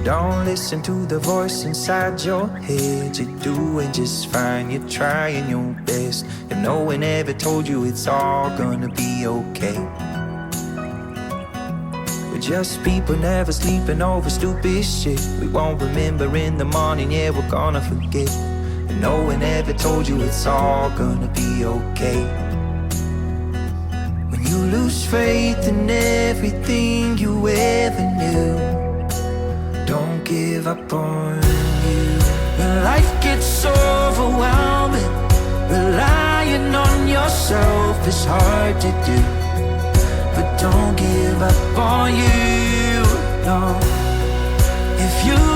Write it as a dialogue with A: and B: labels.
A: Don't listen to the voice inside your head. You're doing just fine, you're trying your best, and no one ever told you it's all gonna be okay. We're just people never sleeping over stupid shit. We won't remember in the morning, yeah, we're gonna forget. And no one ever told you it's all gonna be okay. When you lose faith in everything you ever knew, don't give up on you. When life gets overwhelming, relying on yourself is hard to do. But don't give up on you, no. If you